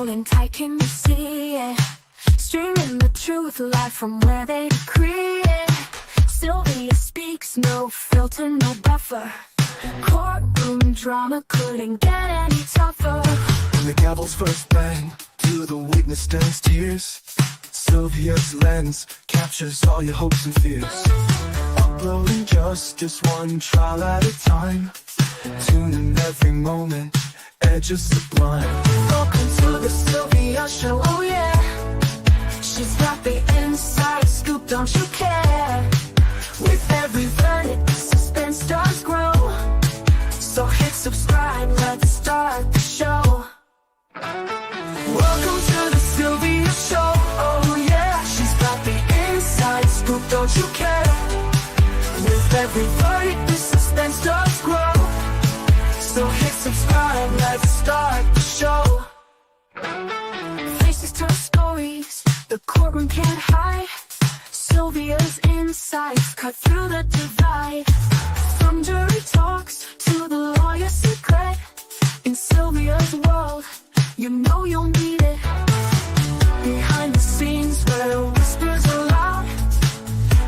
holding tight, can you see it? Streaming the truth live from where they decree it. Sylvia speaks, no filter, no buffer. Courtroom drama couldn't get any tougher. When the gavel's first bang, to the witness stands tears. Sylvia's lens captures all your hopes and fears. Uploading justice one trial at a time. Tune in every moment, edges sublime. Welcome to the Sylvia show, oh yeah. She's got the inside scoop, don't you care? With every verdict, the suspense does grow. So hit subscribe, let's start the show. Welcome to the Sylvia show, oh yeah. She's got the inside scoop, don't you care? With every verdict, the suspense does grow. So hit subscribe, let's start the show. Faces tell stories, the courtroom can't hide. Sylvia's insights cut through the divide. From jury talks to the lawyer's secret. In Sylvia's world, you know you'll need it. Behind the scenes where whispers are loud,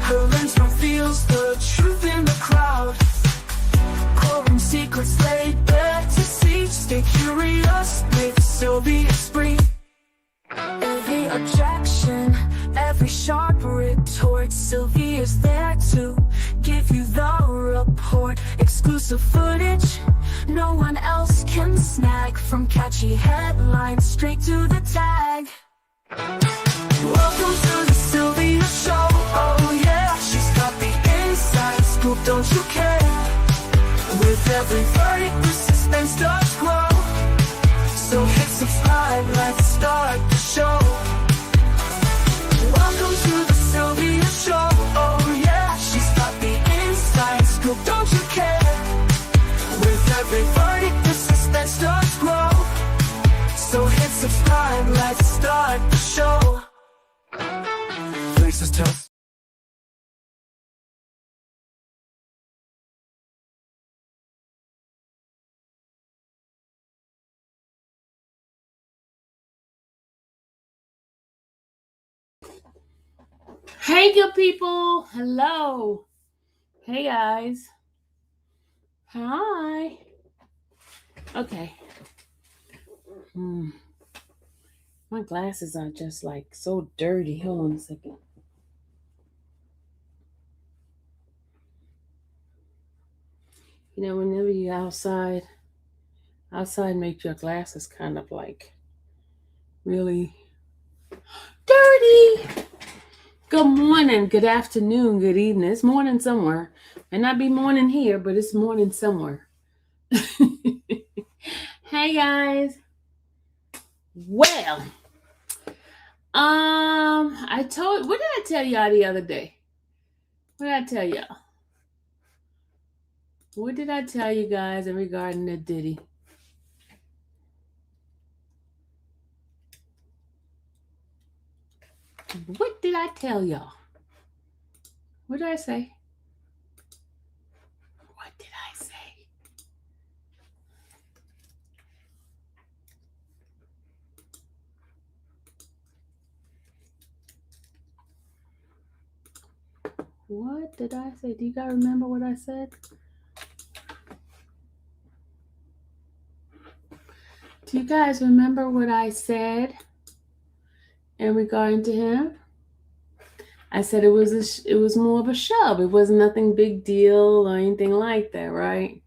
her lens reveals the truth in the crowd. Courtroom secrets laid bare to see. Stay curious with Sylvia Spree. Every objection, every sharp retort, Sylvia's there to give you the report. Exclusive footage no one else can snag. From catchy headlines straight to the tag. Welcome to the Sylvia show, oh yeah. She's got the inside scoop, don't you care? With every verdict, the suspense does grow. So hit subscribe, let's start the show. Welcome to the Sylvia show, oh yeah. She's got the inside scoop, don't you care? With every verdict, the suspense does grow. So hit subscribe, let's start the show. Faces tell. Hey, good people. Hello. Hey, guys. Hi. Okay. My glasses are just like so dirty. Hold on a second. You know, whenever you're outside makes your glasses kind of like really dirty. Good morning, good afternoon, good evening. It's morning somewhere. May not be morning here, but it's morning somewhere. Hey guys. Well, what did I tell y'all the other day? What did I tell y'all? What did I tell you guys in regarding the Diddy? What did I tell y'all? What did I say? What did I say? What did I say? Do you guys remember what I said? Do you guys remember what I said in regarding to him? I said it was more of a shove. It wasn't nothing big deal or anything like that, right?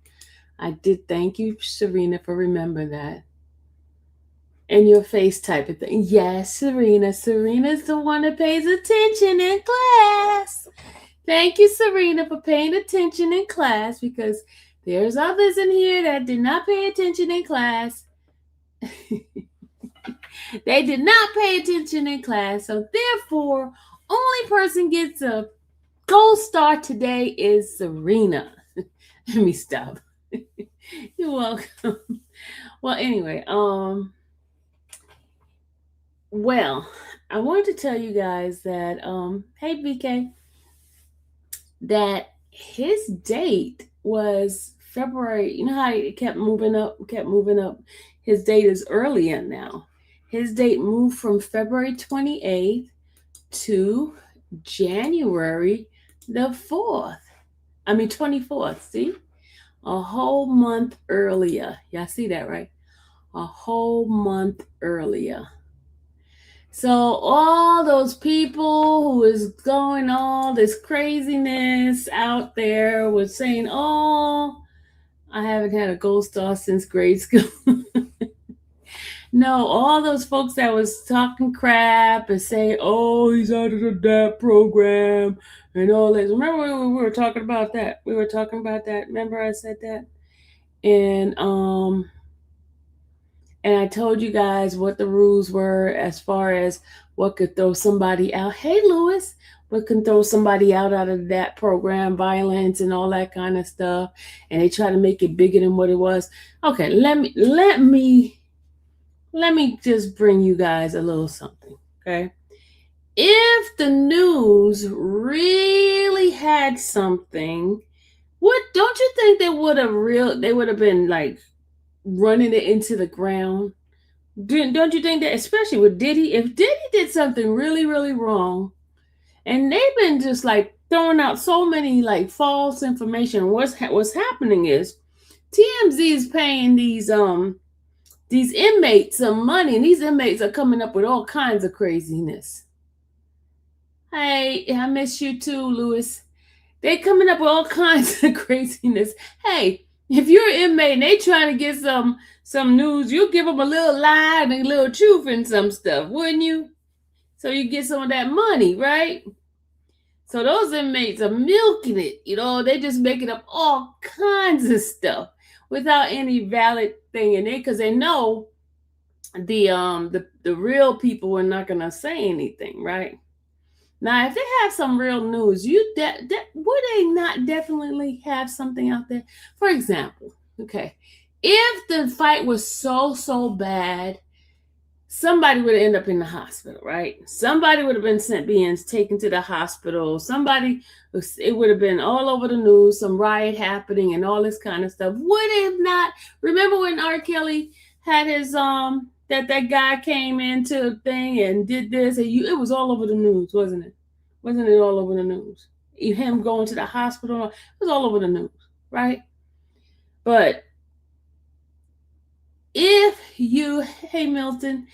I did thank you, Serena, for remember that. And your face type of thing. Yes, Serena. Serena's the one that pays attention in class. Thank you, Serena, for paying attention in class, because there's others in here that did not pay attention in class. They did not pay attention in class. So therefore, only person gets a gold star today is Serena. Let me stop. You're welcome. Well, anyway, well, I wanted to tell you guys that, hey, BK, that his date was February. You know how it kept moving up? His date is earlier now. His date moved from February 28th to January the 4th. 24th. See? A whole month earlier. Y'all see that, right? A whole month earlier. So all those people who is going all this craziness out there was saying, oh, I haven't had a gold star since grade school. No, all those folks that was talking crap and saying, oh, he's out of the DAP program and all this. Remember when we were talking about that? We were talking about that. Remember I said that? And I told you guys what the rules were as far as what could throw somebody out. Hey, Lewis, what can throw somebody out of that program, violence and all that kind of stuff. And they try to make it bigger than what it was. Okay, let me just bring you guys a little something, okay? If the news really had something, what don't you think they would have been like running it into the ground? Don't you think that, especially with Diddy, if Diddy did something really, really wrong, and they've been just like throwing out so many like false information, what's happening is TMZ is paying these inmates some money, and these inmates are coming up with all kinds of craziness. Hey, I miss you too, Lewis. They coming up with all kinds of craziness. Hey, if you're an inmate and they trying to get some news, you give them a little lie and a little truth and some stuff, wouldn't you? So you get some of that money, right? So those inmates are milking it, they just making up all kinds of stuff without any valid thing in it, because they know the real people are not gonna say anything, right? Now, if they have some real news, would they not definitely have something out there? For example, okay, if the fight was so bad, somebody would end up in the hospital, right? Somebody would have been being taken to the hospital. It would have been all over the news, some riot happening and all this kind of stuff. Would it not? Remember when R. Kelly had his that guy came into the thing and did this, and it was all over the news, wasn't it? Wasn't it all over the news? Him going to the hospital, it was all over the news, right? But hey Milton,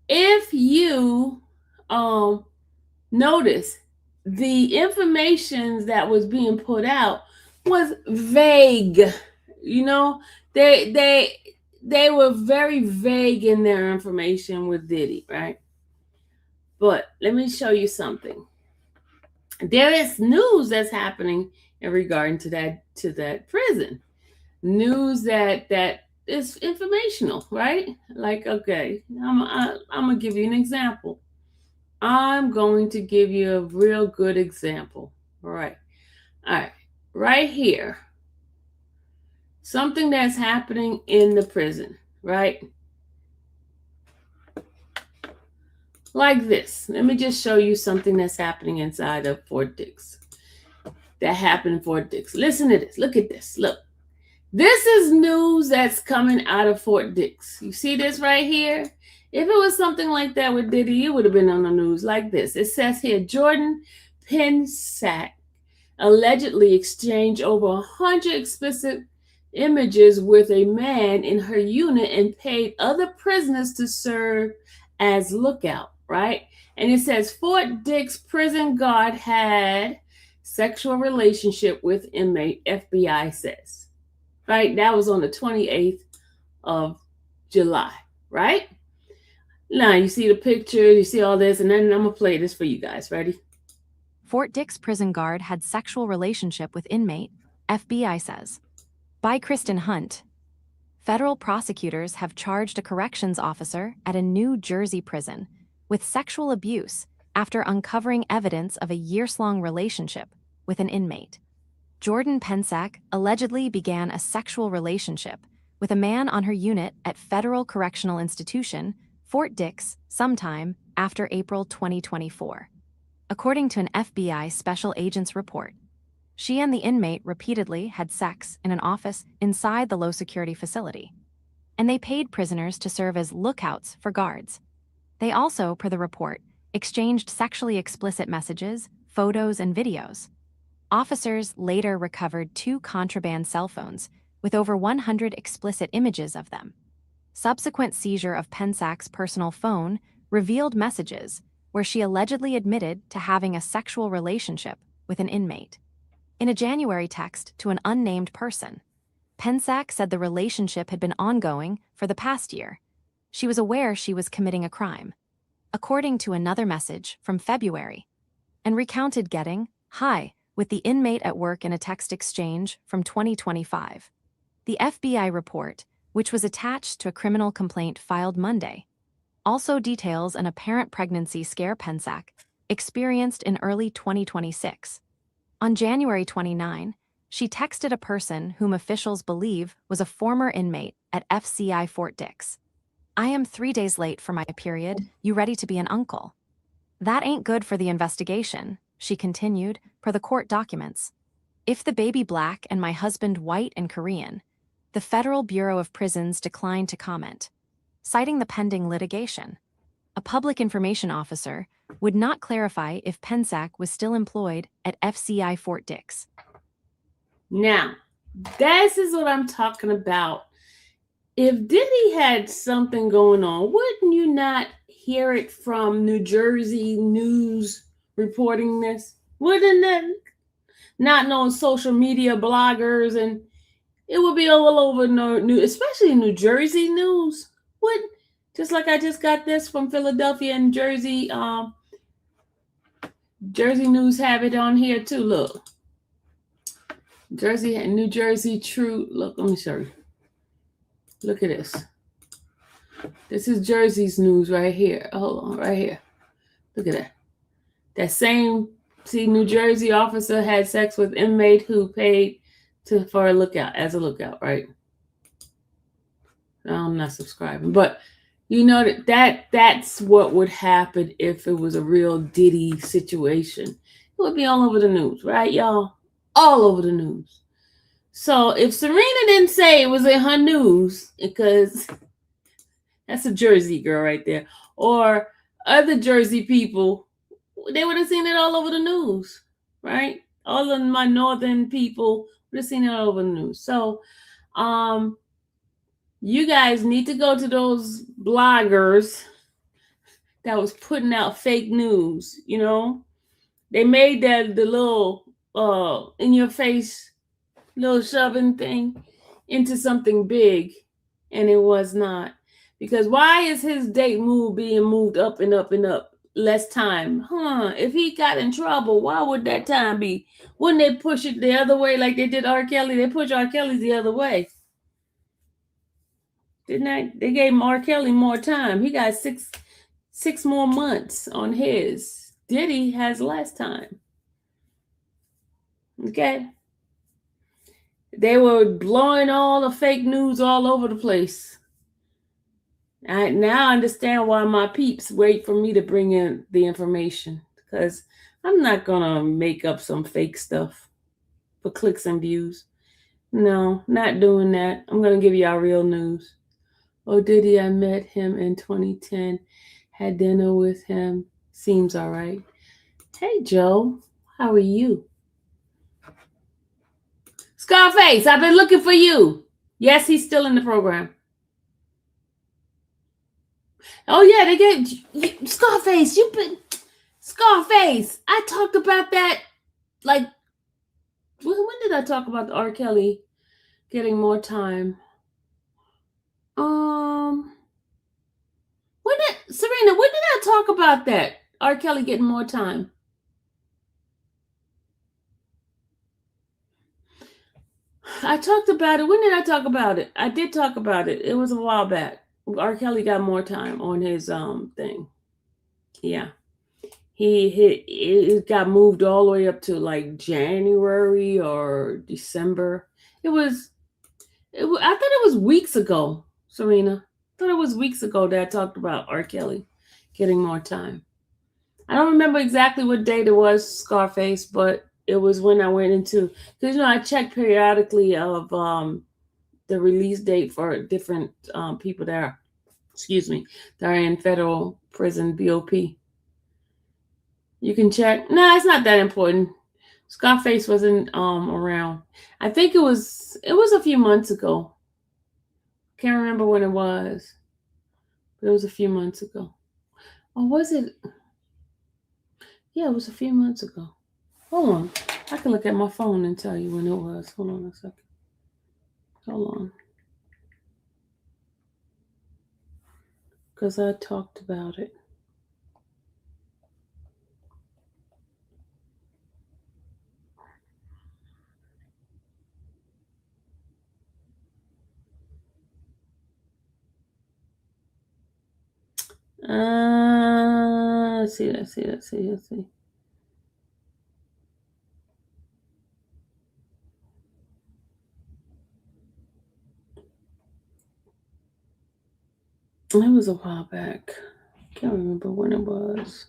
if you notice, the information that was being put out was vague. They were very vague in their information with Diddy, right? But let me show you something. There is news that's happening in regard to that prison. News that is informational, right? Like, okay, I'm gonna give you an example. I'm going to give you a real good example. All right. Right here. Something that's happening in the prison, right? Like this. Let me just show you something that's happening inside of Fort Dix. That happened in Fort Dix. Listen to this. Look at this. Look. This is news that's coming out of Fort Dix. You see this right here? If it was something like that with Diddy, it would have been on the news like this. It says here, Jordan Pensack allegedly exchanged over 100 explicit images with a man in her unit and paid other prisoners to serve as lookout, right? And it says Fort Dix prison guard had sexual relationship with inmate, FBI says. Right? That was on the 28th of July, right? Now, you see the picture, you see all this, and then I'm going to play this for you guys. Ready? Fort Dix prison guard had sexual relationship with inmate, FBI says. By Kristen Hunt. Federal prosecutors have charged a corrections officer at a New Jersey prison with sexual abuse after uncovering evidence of a years-long relationship with an inmate. Jordan Pensack allegedly began a sexual relationship with a man on her unit at Federal Correctional Institution, Fort Dix, sometime after April 2024. According to an FBI special agent's report, she and the inmate repeatedly had sex in an office inside the low-security facility, and they paid prisoners to serve as lookouts for guards. They also, per the report, exchanged sexually explicit messages, photos, and videos. Officers later recovered 2 contraband cell phones with over 100 explicit images of them. Subsequent seizure of Pensac's personal phone revealed messages where she allegedly admitted to having a sexual relationship with an inmate. In a January text to an unnamed person, Pensac said the relationship had been ongoing for the past year. She was aware she was committing a crime, according to another message from February, and recounted getting high with the inmate at work in a text exchange from 2025. The FBI report, which was attached to a criminal complaint filed Monday, also details an apparent pregnancy scare Pensac experienced in early 2026. On January 29, she texted a person whom officials believe was a former inmate at FCI Fort Dix. "I am 3 days late for my period. You ready to be an uncle?" "That ain't good for the investigation," she continued, per the court documents. "If the baby black and my husband white and Korean." The Federal Bureau of Prisons declined to comment, citing the pending litigation. A public information officer would not clarify if Pensac was still employed at FCI Fort Dix. Now, this is what I'm talking about. If Diddy had something going on, wouldn't you not hear it from New Jersey news reporting this? Wouldn't that not know social media bloggers, and it would be all over new, especially New Jersey news? Would just like I just got this from Philadelphia and Jersey. Jersey news have it on here too. Look, New Jersey True. Look, let me show you. Look at this. This is Jersey's news right here. Hold on, right here. Look at that. That same, New Jersey officer had sex with inmate who paid for a lookout, right? No, I'm not subscribing, but you know that's what would happen if it was a real Diddy situation. It would be all over the news, right, y'all? All over the news. So if Serena didn't say it was in her news, because that's a Jersey girl right there, or other Jersey people, they would have seen it all over the news, right? All of my northern people would have seen it all over the news. So, you guys need to go to those bloggers that was putting out fake news. You know, they made that the little in your face little shoving thing into something big, and it was not. Because why is his date being moved up and up and up? Less time. If he got in trouble, why would that time be? Wouldn't they push it the other way like they did R. Kelly? They pushed R. Kelly the other way. Didn't they? They gave R. Kelly more time. He got six more months on his. Diddy has less time. Okay. They were blowing all the fake news all over the place. I now understand why my peeps wait for me to bring in the information, because I'm not going to make up some fake stuff for clicks and views. No, not doing that. I'm going to give y'all real news. Oh, Diddy, I met him in 2010, had dinner with him. Seems all right. Hey, Joe, how are you? Scarface, I've been looking for you. Yes, he's still in the program. Oh, yeah, they get Scarface. Scarface. I talked about that. Like, when did I talk about the R. Kelly getting more time? Serena, when did I talk about that? R. Kelly getting more time. I talked about it. When did I talk about it? I did talk about it. It was a while back. R. Kelly got more time on his thing. Yeah. It got moved all the way up to like January or December. I thought it was weeks ago, Serena. I thought it was weeks ago that I talked about R. Kelly getting more time. I don't remember exactly what date it was, Scarface, but it was when I went into, because I check periodically of the release date for different people there. excuse me, that are in federal prison, BOP. You can check. Nah, it's not that important. Scarface wasn't around. I think it was a few months ago. Can't remember when it was, but it was a few months ago. Or was it? Yeah, it was a few months ago. Hold on. I can look at my phone and tell you when it was. Hold on a second. Hold on. Because I talked about it. Let's see. It was a while back. Can't remember when it was.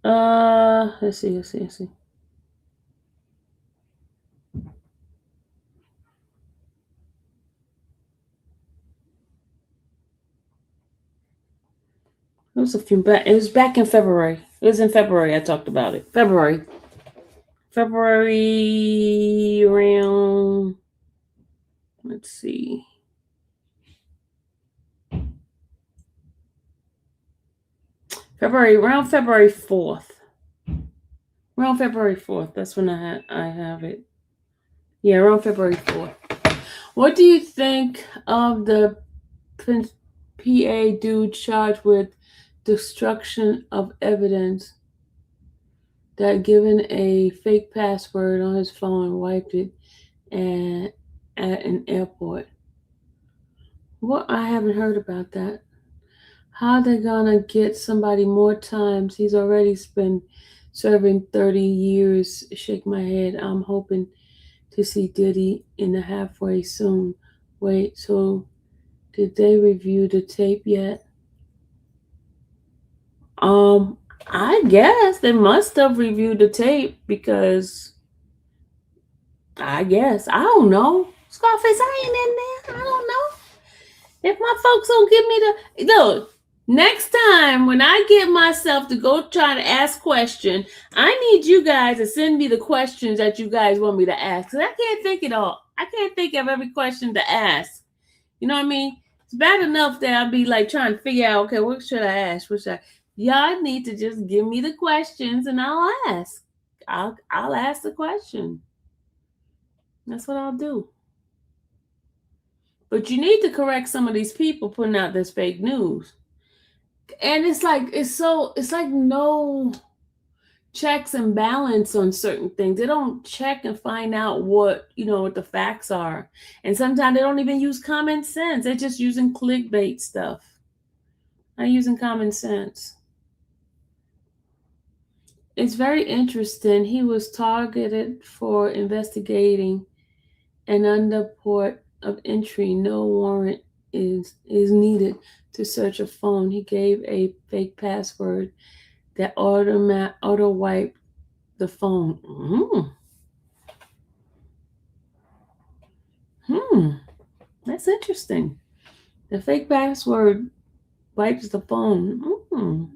Let's see. It was a few back. It was back in February. It was in February. I talked about it. February around. Let's see. Around February 4th. Around February 4th. That's when I have it. Yeah, around February 4th. What do you think of the PA dude charged with destruction of evidence that given a fake password on his phone wiped it at an airport? Well, I haven't heard about that. How they gonna get somebody more times? He's already been serving 30 years. Shake my head. I'm hoping to see Diddy in the halfway soon. Wait, so did they review the tape yet? I guess they must have reviewed the tape because I guess. I don't know. Scarface, I ain't in there. I don't know. If my folks don't give me the look, next time when I get myself to go try to ask question, I need you guys to send me the questions that you guys want me to ask. Cause I can't think it all. I can't think of every question to ask. You know what I mean? It's bad enough that I'll be like trying to figure out, okay, what should I ask? Y'all need to just give me the questions and I'll ask. I'll ask the question. That's what I'll do. But you need to correct some of these people putting out this fake news. And it's like no checks and balance on certain things. They don't check and find out what the facts are. And sometimes they don't even use common sense. They're just using clickbait stuff. Not using common sense. It's very interesting. He was targeted for investigating an under port of entry. No warrant is needed to search a phone. He gave a fake password that auto wiped the phone. That's interesting. The fake password wipes the phone.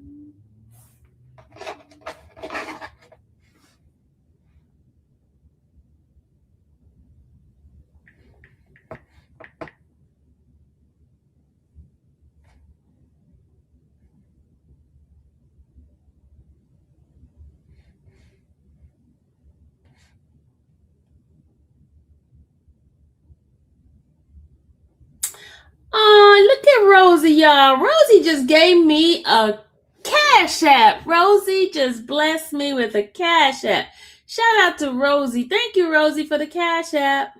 Oh, look at Rosie, y'all. Rosie just gave me a Cash App. Rosie just blessed me with a Cash App. Shout out to Rosie. Thank you, Rosie, for the Cash App.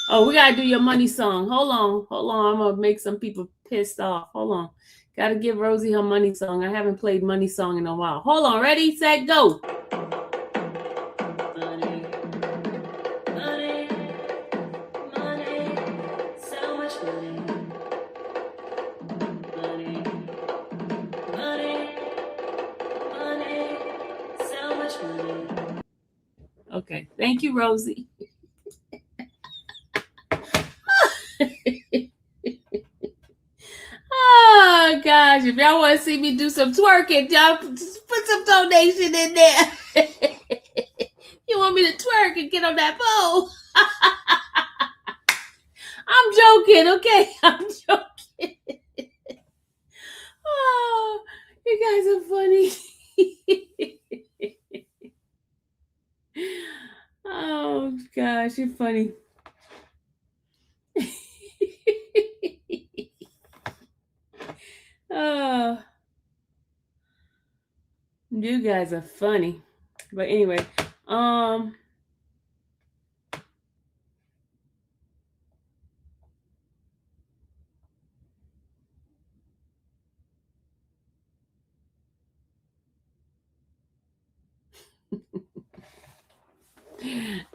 Oh, we gotta do your money song. Hold on. I'm gonna make some people pissed off. Hold on. Gotta give Rosie her money song. I haven't played money song in a while. Hold on. Ready, set, go. Okay. Thank you, Rosie. Oh gosh, if y'all want to see me do some twerking, y'all just put some donation in there. You want me to twerk and get on that pole? I'm joking, okay? I'm joking. Oh, you guys are funny. Oh gosh, you're funny. Oh, you guys are funny. But anyway, I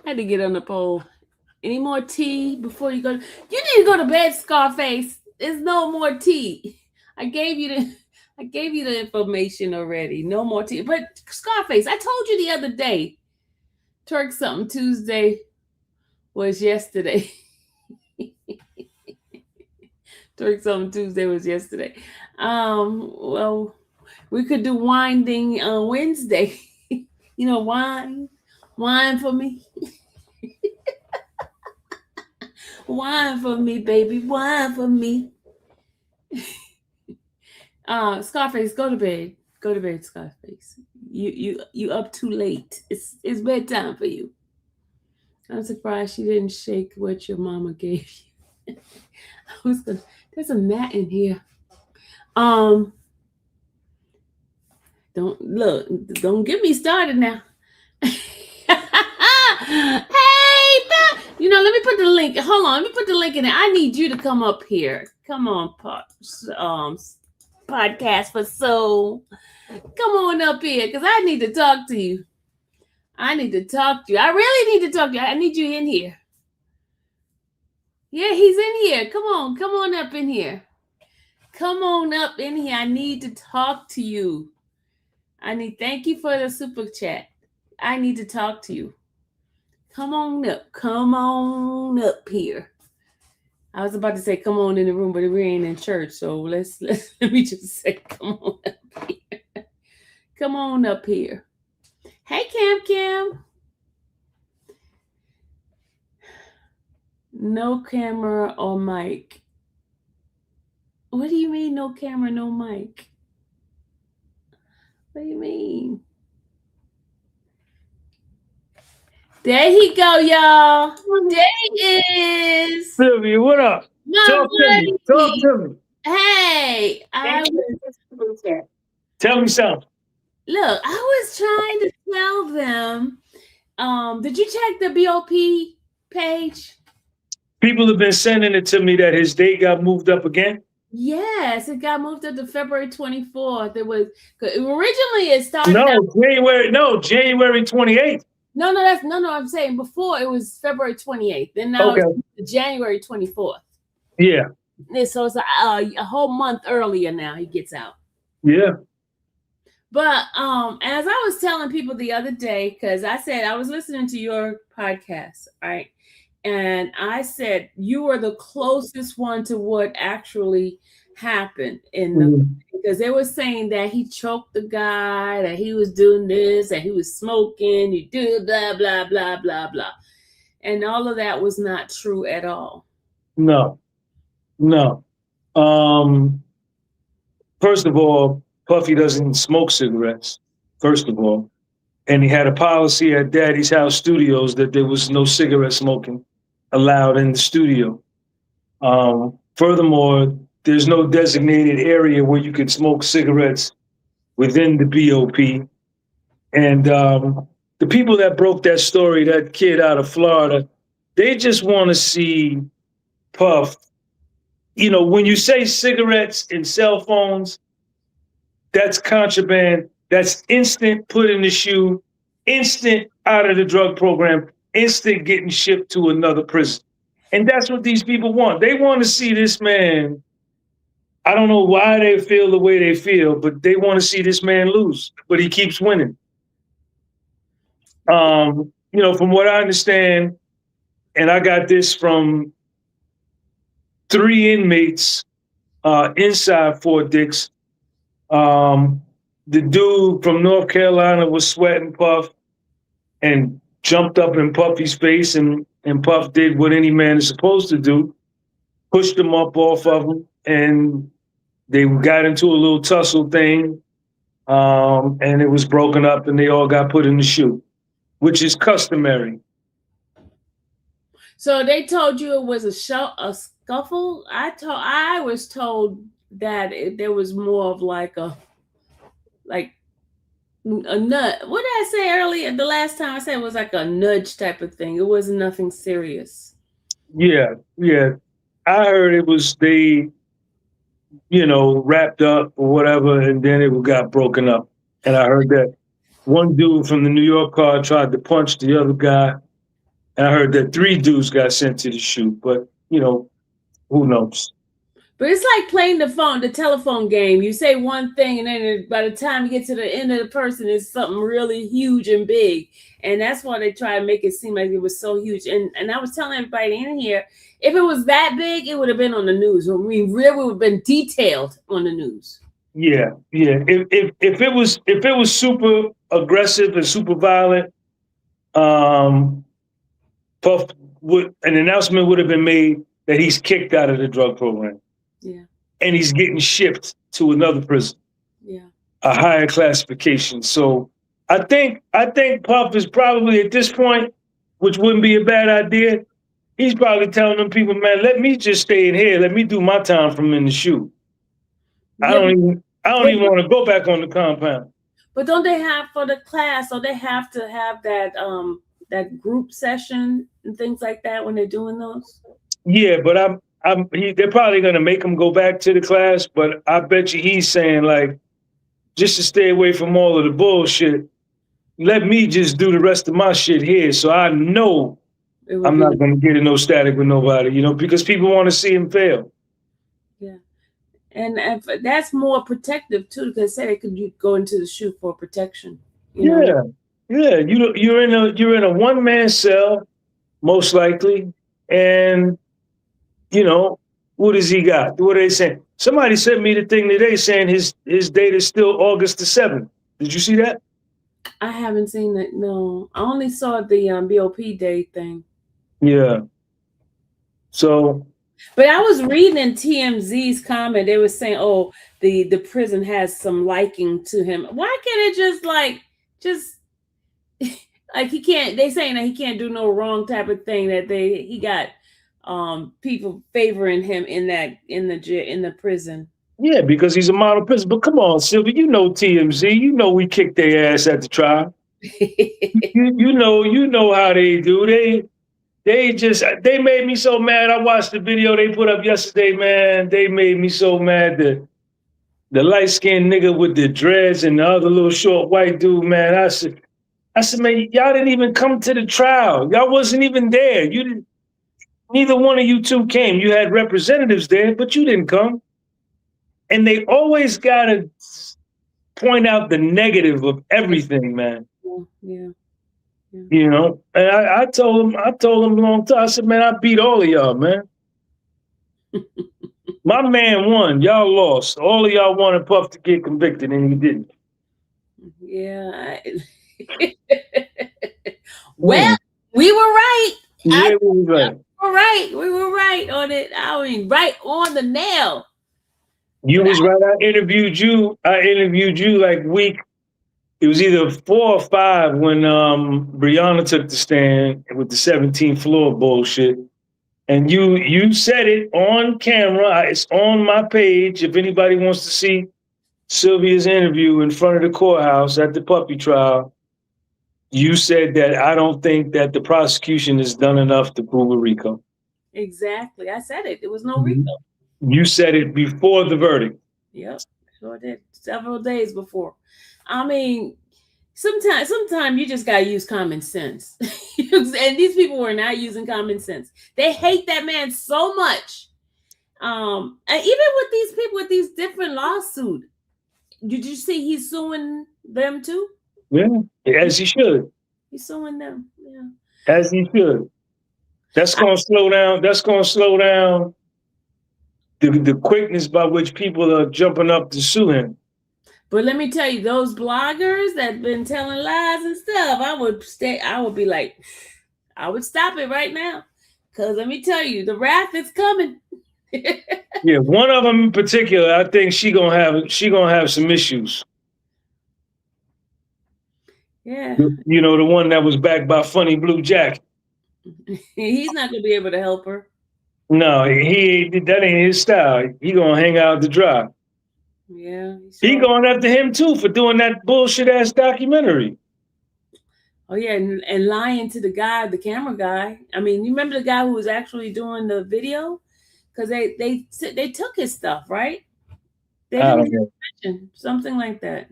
had to get on the pole. Any more tea before you go? You need to go to bed, Scarface. There's no more tea. I gave you the information already. No more tea. But Scarface, I told you the other day. Twerk Something Tuesday was yesterday. Twerk Something Tuesday was yesterday. Well, we could do winding on Wednesday. You know, wine for me. Wine for me, baby. Wine for me. Scarface, go to bed. Go to bed, Scarface. You up too late. It's bedtime for you. I'm surprised she didn't shake what your mama gave you. There's a gnat in here. Don't get me started now. Hey, let me put the link. Hold on, let me put the link in there. I need you to come up here. Come on, podcast for soul. Come on up here, because I need to talk to you. I really need to talk to you. I need you in here. Yeah, he's in here. Come on up in here. Come on up in here. I need to talk to you. Thank you for the super chat. I need to talk to you. Come on up here. I was about to say come on in the room, but we ain't in church, so let me just say come on up here. Come on up here. Hey, Kim. No camera or mic. What do you mean no camera, no mic? What do you mean? There he go, y'all. There he is. Sylvia, what up? Talk to me. Hey, Tell me something. Look, I was trying to tell them. Did you check the BOP page? People have been sending it to me that his date got moved up again. Yes, it got moved up to February 24th. Originally it started. January 28th. No, I'm saying before it was February 28th. Then now it's January 24th. Yeah. So it's a whole month earlier now he gets out. Yeah. But as I was telling people the other day, because I said I was listening to your podcast, right? And I said you were the closest one to what actually happened because they were saying that he choked the guy, that he was doing this, that he was smoking, you do blah blah blah blah blah, and all of that was not true at all. No. First of all, Puffy doesn't smoke cigarettes. First of all, and he had a policy at Daddy's House Studios that there was no cigarette smoking allowed in the studio. Furthermore, there's no designated area where you could smoke cigarettes within the BOP. And the people that broke that story, that kid out of Florida, they just want to see Puff. When you say cigarettes and cell phones, that's contraband. That's instant put in the shoe, instant out of the drug program, instant getting shipped to another prison. And that's what these people want. They want to see this man. I don't know why they feel the way they feel, but they want to see this man lose, but he keeps winning. from what I understand, and I got this from 3 inmates inside Fort Dix. The dude from North Carolina was sweating Puff and jumped up in Puffy's face, and Puff did what any man is supposed to do, pushed him up off of him, and they got into a little tussle thing, and it was broken up, and they all got put in the chute, which is customary. So they told you it was a scuffle. I was told that there was more of like a nut. What did I say earlier? The last time I said it was like a nudge type of thing. It wasn't nothing serious. Yeah. I heard it was they, wrapped up or whatever, and then it got broken up. And I heard that one dude from the New York car tried to punch the other guy. And I heard that 3 dudes got sent to the chute, but who knows? But it's like playing the telephone game. You say one thing, and then by the time you get to the end of the person, it's something really huge and big. And that's why they try to make it seem like it was so huge. And I was telling everybody in here, if it was that big, it would have been on the news. I mean, really would have been detailed on the news. Yeah. If it was super aggressive and super violent, Puff an announcement would have been made that he's kicked out of the drug program. Yeah. And he's getting shipped to another prison. Yeah. A higher classification. So I think Puff is probably at this point, which wouldn't be a bad idea, he's probably telling them people, man, let me just stay in here. Let me do my time from in the chute. I don't even want to go back on the compound. But don't they have for the class, so they have to have that group session and things like that when they're doing those? Yeah, but they're probably going to make him go back to the class, but I bet you he's saying, like, just to stay away from all of the bullshit, let me just do the rest of my shit here, so I know I'm not going to get in no static with nobody, because people want to see him fail. Yeah. And that's more protective, too, because they could go into the chute for protection. Yeah. You're in a one-man cell, most likely, and what does he got? What are they saying? Somebody sent me the thing today saying his date is still August the 7th. Did you see that? I haven't seen that. No, I only saw the BOP day thing. Yeah. So. But I was reading in TMZ's comment. They were saying, "Oh, the prison has some liking to him. Why can't it just like he can't? They saying that he can't do no wrong type of thing. That he got people favoring him in the prison." Yeah, because he's a model prison. But come on, Sylvia, TMZ, we kicked their ass at the trial. you know how they do. They made me so mad. I watched the video they put up yesterday, man. They made me so mad. The light-skinned nigga with the dreads and the other little short white dude, man. I said, man, y'all didn't even come to the trial. Y'all wasn't even there. Neither one of you two came. You had representatives there, but you didn't come. And they always gotta point out the negative of everything, man. Yeah. And I told him a long time. I said, man, I beat all of y'all, man. My man won. Y'all lost. All of y'all wanted Puff to get convicted, and he didn't. Yeah. Well, we were right. Yeah, we were right. We were right on it. I mean, right on the nail. You was right. I interviewed you like week. It was either 4 or 5 when Breonna took the stand with the 17th floor bullshit. And you said it on camera. It's on my page. If anybody wants to see Sylvia's interview in front of the courthouse at the puppy trial, you said that I don't think that the prosecution has done enough to prove a RICO. Exactly. I said it. There was no RICO. You said it before the verdict. Yep, sure did. Several days before. I mean, sometimes you just gotta use common sense. And these people were not using common sense. They hate that man so much. And even with these people with these different lawsuits, did you see he's suing them too? Yeah, as he should. He's suing them. Yeah. as he should. That's going to slow down. That's going to slow down the quickness by which people are jumping up to sue him. But let me tell you, those bloggers that been telling lies and stuff, I would be like, I would stop it right now. Because let me tell you, the wrath is coming. Yeah, one of them in particular, I think she gonna have some issues. Yeah. You know, the one that was backed by Funny Blue Jack. He's not gonna be able to help her. No, that ain't his style. He gonna hang out to dry. Yeah. He going after him too for doing that bullshit ass documentary. Oh yeah, and lying to the guy, the camera guy. I mean, you remember the guy who was actually doing the video? Because they took his stuff, right? They didn't mention something like that.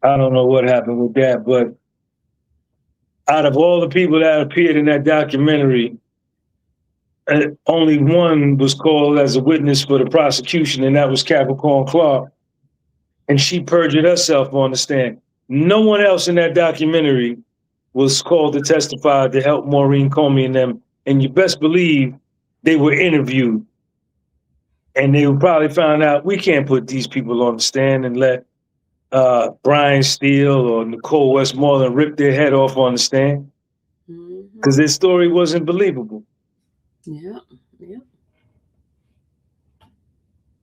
I don't know what happened with that, but out of all the people that appeared in that documentary, only one was called as a witness for the prosecution, and that was Capricorn Clark. And she perjured herself on the stand. No one else in that documentary was called to testify to help Maureen Comey and them. And you best believe they were interviewed. And they probably found out we can't put these people on the stand and let Brian Steele or Nicole Westmoreland rip their head off on the stand because their story wasn't believable. Yeah.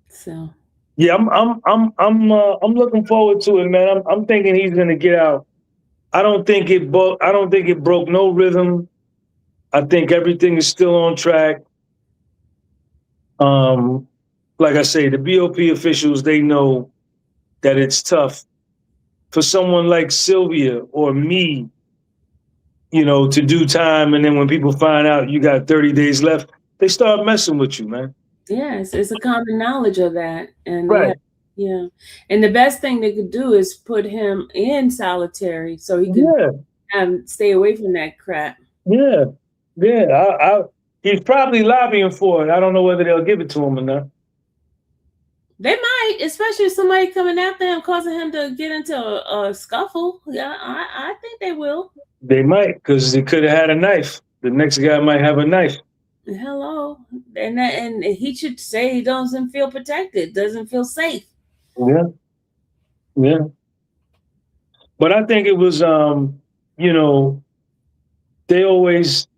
So. Yeah, I'm looking forward to it, man. I'm thinking he's gonna get out. I don't think it broke no rhythm. I think everything is still on track. Like I say, the BOP officials, they know that it's tough for someone like Sylvia or me, you know, to do time. And then when people find out you got 30 days left, they start messing with you, man. Yes, it's a common knowledge of that. And right. Yeah. And the best thing they could do is put him in solitary so he can stay away from that crap. Yeah. He's probably lobbying for it. I don't know whether they'll give it to him or not. They might, especially if somebody coming after him, causing him to get into a scuffle. Yeah, I think they will. They might, because they could have had a knife. The next guy might have a knife. Hello, and he should say he doesn't feel protected, doesn't feel safe. Yeah. But I think it was, you know, they always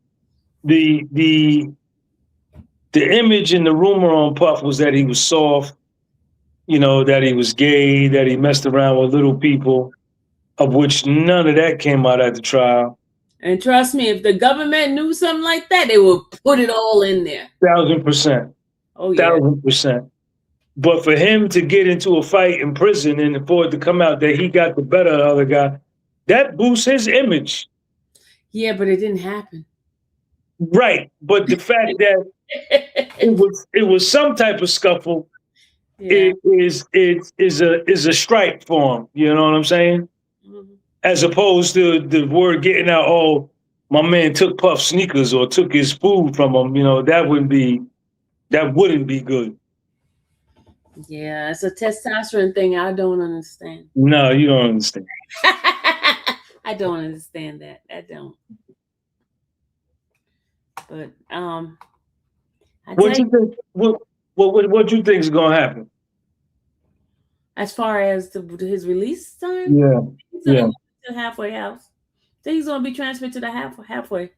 the image and the rumor on Puff was that he was soft, you know, that he was gay, that he messed around with little people, of which none of that came out at the trial. And trust me, if the government knew something like that, they would put it all in there. 1,000%. Oh, yeah. 1,000%. But for him to get into a fight in prison and for it to come out that he got the better of the other guy, that boosts his image. Yeah, but it didn't happen. Right. But the fact that it was some type of scuffle, it is a strike for him. You know what I'm saying? As opposed to the word getting out, oh, my man took Puff sneakers or took his food from him, you know, that wouldn't be good. Yeah, it's a testosterone thing I don't understand. No, you don't understand. I don't understand that. I don't. But what you think is gonna happen? As far as his release time? Yeah. To the halfway house. So he's gonna be transferred to the halfway.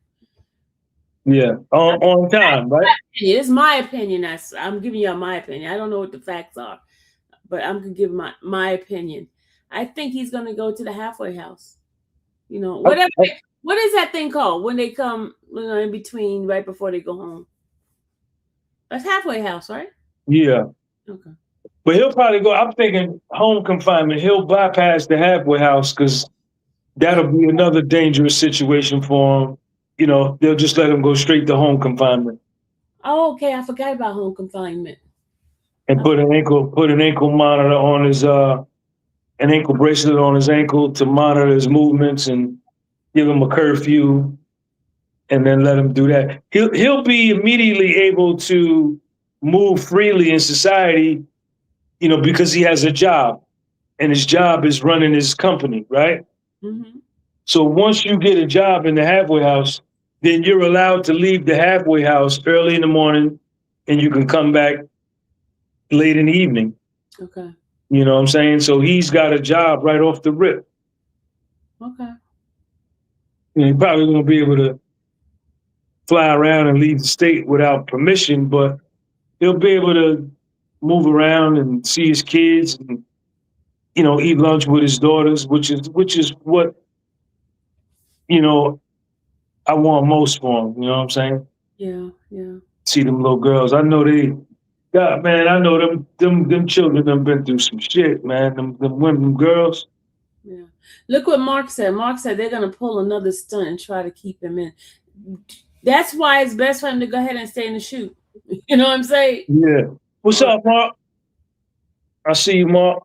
Yeah, on time, right? It's my opinion. I'm giving you my opinion. I don't know what the facts are, but I'm gonna give my opinion. I think he's gonna go to the halfway house. You know, whatever. What is that thing called when they come, you know, in between, right before they go home? That's halfway house, right? Yeah. Okay. But he'll probably go. I'm thinking home confinement. He'll bypass the halfway house because that'll be another dangerous situation for him. You know, they'll just let him go straight to home confinement. Oh, okay. I forgot about home confinement. And put an ankle monitor on his an ankle bracelet on his ankle to monitor his movements and give him a curfew, and then let him do that. He'll be immediately able to move freely in society, you know, because he has a job, and his job is running his company, right? Mm-hmm. So once you get a job in the halfway house, then you're allowed to leave the halfway house early in the morning and you can come back late in the evening. Okay. You know what I'm saying? So he's got a job right off the rip. Okay. He probably won't be able to fly around and leave the state without permission, but he'll be able to move around and see his kids and, you know, eat lunch with his daughters, which is what, you know, I want most for him. You know what I'm saying? Yeah. Yeah. See them little girls. I know God, man, I know them children have been through some shit, man. Them women, them girls. Yeah. Look what Mark said. Mark said they're gonna pull another stunt and try to keep him in. That's why it's best for him to go ahead and stay in the shoot. You know what I'm saying? Yeah. What's up, Mark? I see you, Mark.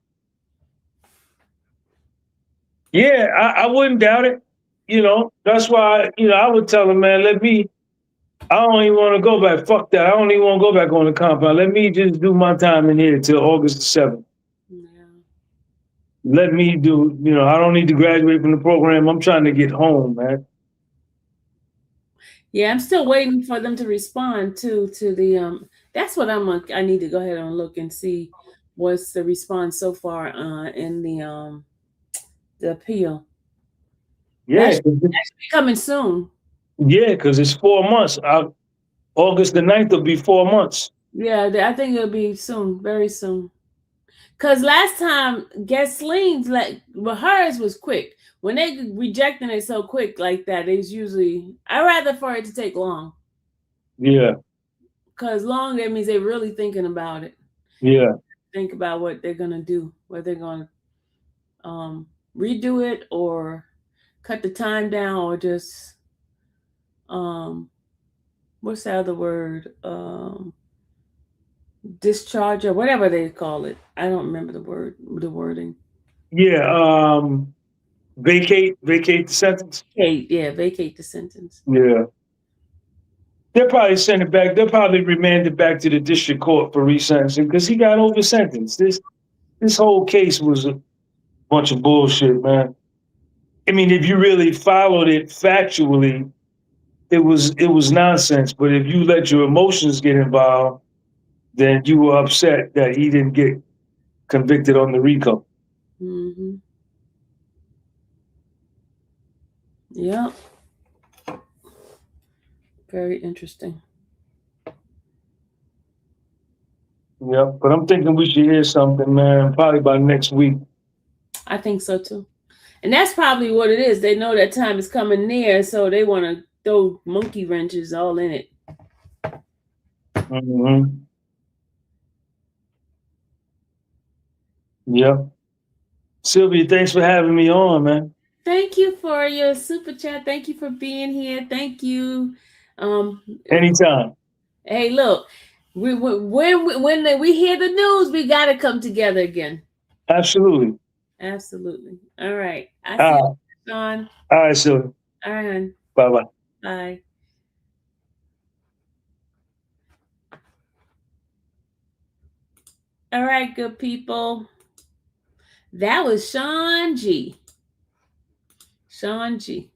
Yeah, I wouldn't doubt it. You know, that's why, you know, I would tell him, man, I don't even want to go back. Fuck that. I don't even want to go back on the compound. Let me just do my time in here till August the 7th. Yeah. Let me do, you know, I don't need to graduate from the program. I'm trying to get home, man. Yeah, I'm still waiting for them to respond to the that's what I need to go ahead and look and see what's the response so far in the appeal. Yeah, That should be coming soon. yeah, because it's 4 months. August the 9th will be 4 months. Yeah, I think it'll be soon, very soon. Because last time Gasline's hers was quick. When they rejecting it so quick like that, it's usually I'd rather for it to take long. Yeah. Because long, that means they're really thinking about it. Yeah. Think about what they're gonna do, whether they're gonna redo it or cut the time down or just what's the other word? Discharge or whatever they call it. I don't remember the wording. Yeah. Vacate the sentence. Vacate the sentence. Yeah. They'll probably send it back. They'll probably remand it back to the district court for resentencing because he got over sentenced. This whole case was a bunch of bullshit, man. I mean, if you really followed it factually, it was nonsense. But if you let your emotions get involved, then you were upset that he didn't get convicted on the RICO. Mm-hmm. Yeah. Very interesting. Yeah, but I'm thinking we should hear something, man, probably by next week. I think so too. And that's probably what it is. They know that time is coming near, so they want to throw monkey wrenches all in it. Mm-hmm. Yeah. Sylvia, thanks for having me on, man. Thank you for your super chat. Thank you for being here. Thank you. Anytime. Hey, look, when we hear the news, we got to come together again. Absolutely. Absolutely. All right. I see you, Sean. All right, Sylvia. All right. Bye-bye. Bye. All right, good people. That was Sean G. Sean G.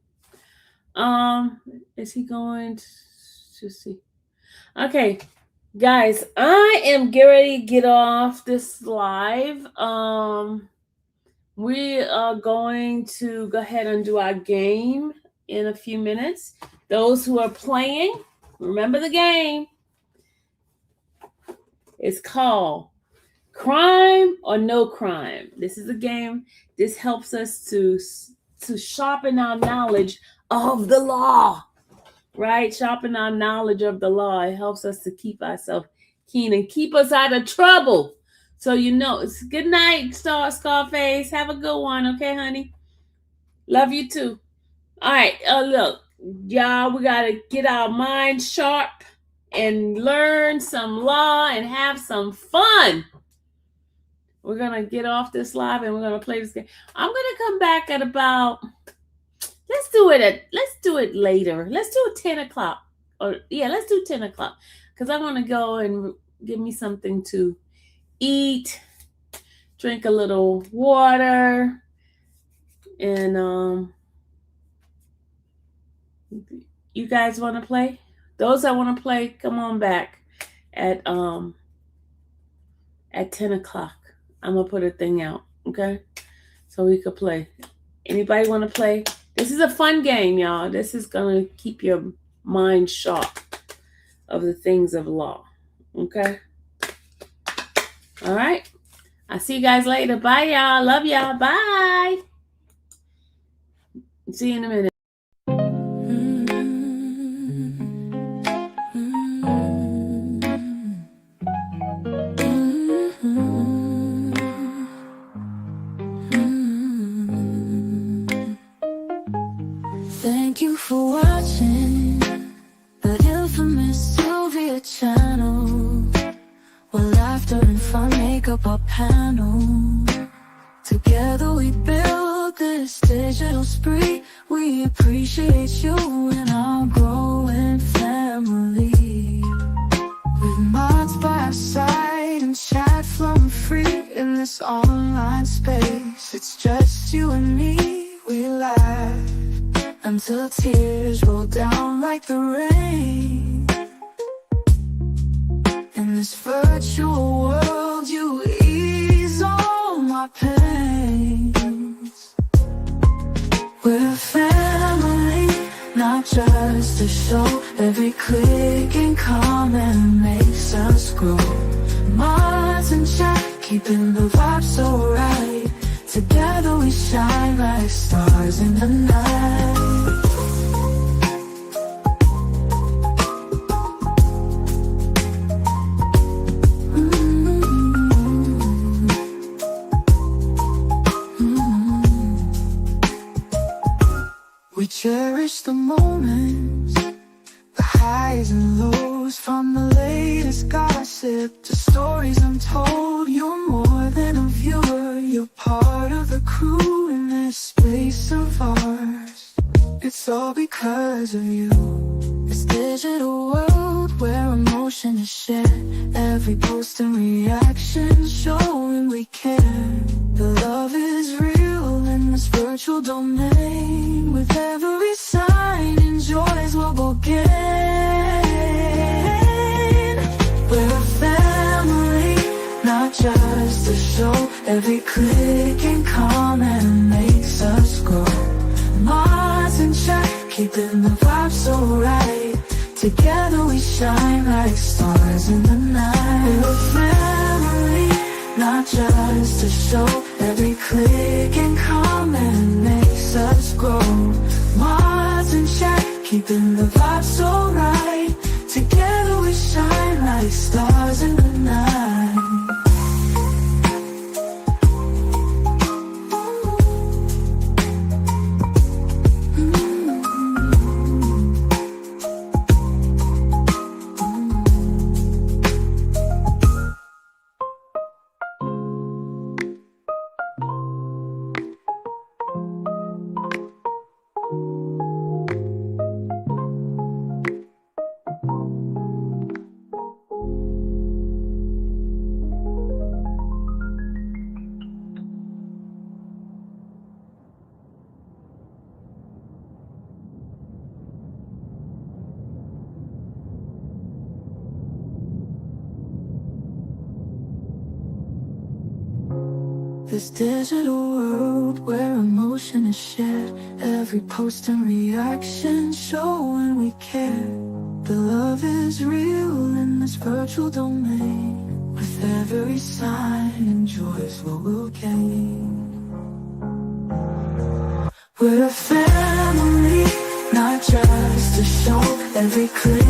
Is he going to see? Okay, guys, I am getting ready to get off this live. We are going to go ahead and do our game in a few minutes. Those who are playing, remember the game. It's called Crime or No Crime. This is a game. This helps us to sharpen our knowledge of the law, right? Sharpen our knowledge of the law. It helps us to keep ourselves keen and keep us out of trouble. So it's good night, Scarface. Have a good one, okay, honey? Love you too. All right, look, y'all, we got to get our minds sharp and learn some law and have some fun. We're going to get off this live and we're going to play this game. I'm going to come back at about, let's do it later. Let's do it 10 o'clock. Let's do 10 o'clock. Because I want to go and give me something to eat, drink a little water, and You guys want to play? Those that want to play, come on back at 10 o'clock. I'm gonna put a thing out, okay? So we could play. Anybody want to play? This is a fun game, y'all. This is gonna keep your mind sharp of the things of law, okay? All right. I'll see you guys later. Bye, y'all. Love y'all. Bye. See you in a minute. Thank you for watching the infamous Sylvia channel, where laughter and fun make up our panel. Together we build this digital spree. We appreciate you and our growing family. With mods by our side and chat flowing free in this online space. It's just you and me, we laugh until tears roll down like the rain. In this virtual world, you ease all my pains. We're a family, not just a show. Every click and comment makes us grow. Mods and chat, keeping the vibe so right. Together we shine like stars in the night. We cherish the moments, the highs and lows, from the latest gossip to stories untold. You're more than a viewer, you're part of the crew in this space of ours. It's all because of you. This digital world where emotion is shared, every post and reaction showing we care. The love is real in this virtual domain. With every sign and joys what we'll gain. We're a family, not just a show. Every click and comment makes us grow. Mods and chat, keeping the vibe so right. Together we shine like stars in the night. We're a family, not just a show. Every click and comment makes us grow. Mods and chat, keeping the vibe so right. Together we shine like stars in the night. This digital world where emotion is shared, every post and reaction showing we care. The love is real in this virtual domain. With every sign and joy is what we'll gain. We're a family, not just a show. Every click